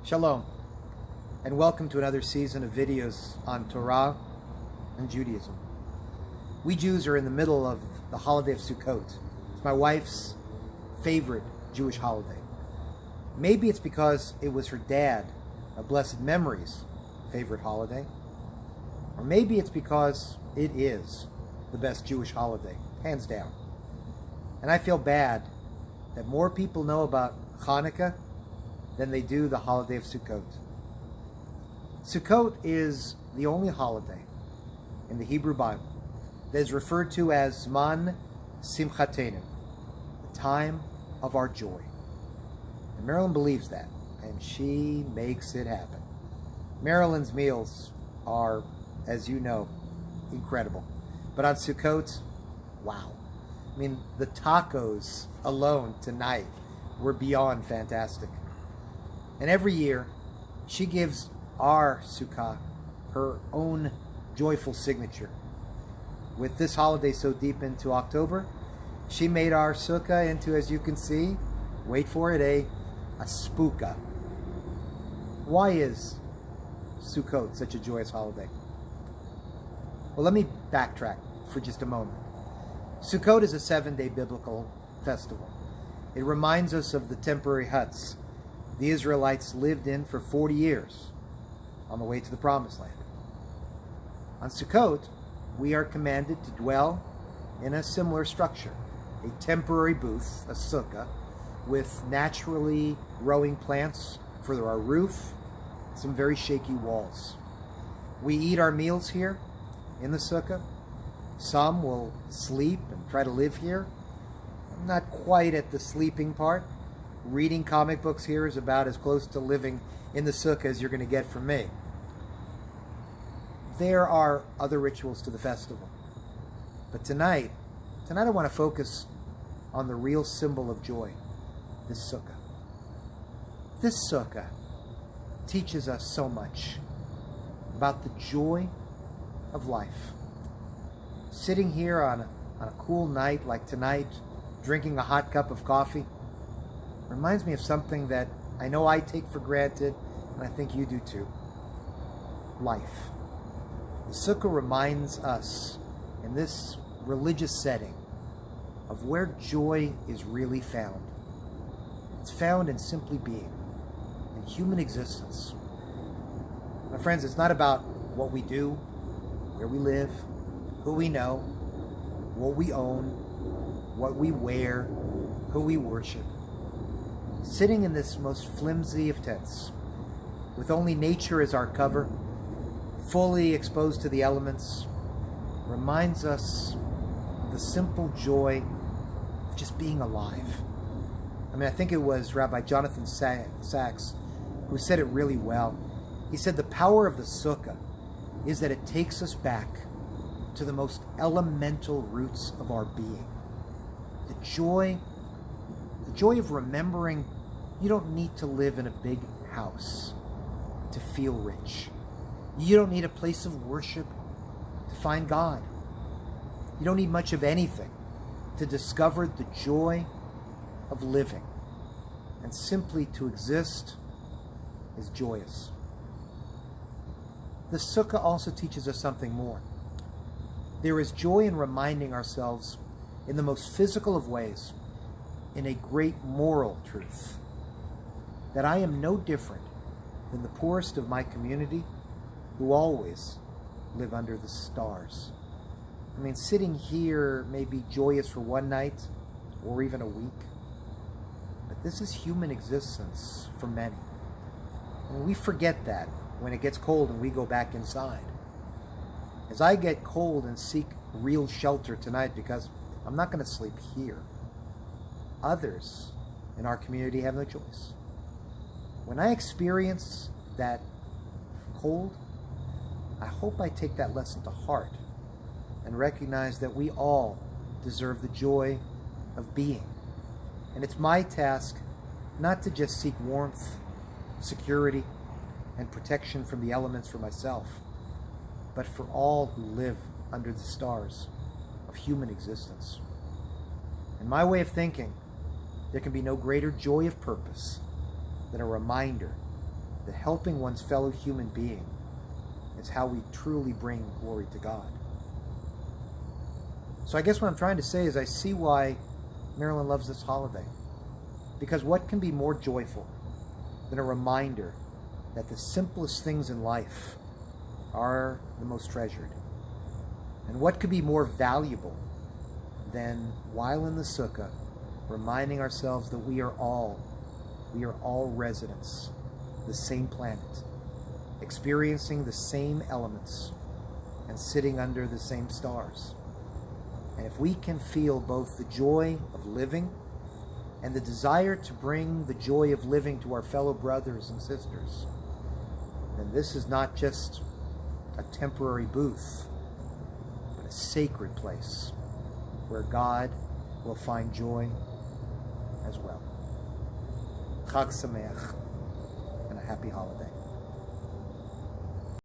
Shalom, and welcome to another season of videos on Torah and Judaism. We Jews are in the middle of the holiday of Sukkot. It's my wife's favorite Jewish holiday. Maybe it's because it was her dad, of blessed memory's favorite holiday. Or maybe it's because it is the best Jewish holiday, hands down. And I feel bad that more people know about Hanukkah than they do the holiday of Sukkot. Sukkot is the only holiday in the Hebrew Bible that is referred to as Zman Simchatenu, the time of our joy. And Marilyn believes that, and she makes it happen. Marilyn's meals are, as you know, incredible. But on Sukkot, wow. I mean, the tacos alone tonight were beyond fantastic. And every year, she gives our sukkah her own joyful signature. With this holiday so deep into October, she made our sukkah into, as you can see, wait for it, a spooka. Why is Sukkot such a joyous holiday? Well, let me backtrack for just a moment. Sukkot is a 7-day biblical festival. It reminds us of the temporary huts the Israelites lived in for 40 years on the way to the Promised Land. On Sukkot, we are commanded to dwell in a similar structure, a temporary booth, a sukkah, with naturally growing plants for our roof, some very shaky walls. We eat our meals here in the sukkah. Some will sleep and try to live here. I'm not quite at the sleeping part. Reading comic books here is about as close to living in the sukkah as you're going to get from me. There are other rituals to the festival. But tonight I want to focus on the real symbol of joy, this sukkah. This sukkah teaches us so much about the joy of life. Sitting here on a cool night like tonight, drinking a hot cup of coffee, reminds me of something that I know I take for granted, and I think you do too. Life. The sukkah reminds us, in this religious setting, of where joy is really found. It's found in simply being, in human existence. My friends, it's not about what we do, where we live, who we know, what we own, what we wear, who we worship. Sitting in this most flimsy of tents, with only nature as our cover, fully exposed to the elements, reminds us of the simple joy of just being alive. I mean, I think it was Rabbi Jonathan Sachs who said it really well. He said the power of the sukkah is that it takes us back to the most elemental roots of our being. The joy of remembering you don't need to live in a big house to feel rich. You don't need a place of worship to find God. You don't need much of anything to discover the joy of living. And simply to exist is joyous. The sukkah also teaches us something more. There is joy in reminding ourselves in the most physical of ways, in a great moral truth, that I am no different than the poorest of my community who always live under the stars. I mean, sitting here may be joyous for one night or even a week, but this is human existence for many. And we forget that when it gets cold and we go back inside. As I get cold and seek real shelter tonight because I'm not going to sleep here, others in our community have no choice. When I experience that cold, I hope I take that lesson to heart and recognize that we all deserve the joy of being. And it's my task not to just seek warmth, security, and protection from the elements for myself, but for all who live under the stars of human existence. In my way of thinking, there can be no greater joy of purpose than a reminder that helping one's fellow human being is how we truly bring glory to God. So I guess what I'm trying to say is I see why Marilyn loves this holiday. Because what can be more joyful than a reminder that the simplest things in life are the most treasured? And what could be more valuable than, while in the sukkah, reminding ourselves that we are all residents of the same planet, experiencing the same elements, and sitting under the same stars. And if we can feel both the joy of living and the desire to bring the joy of living to our fellow brothers and sisters, then this is not just a temporary booth, but a sacred place where God will find joy as well. Chag Sameach, and a happy holiday.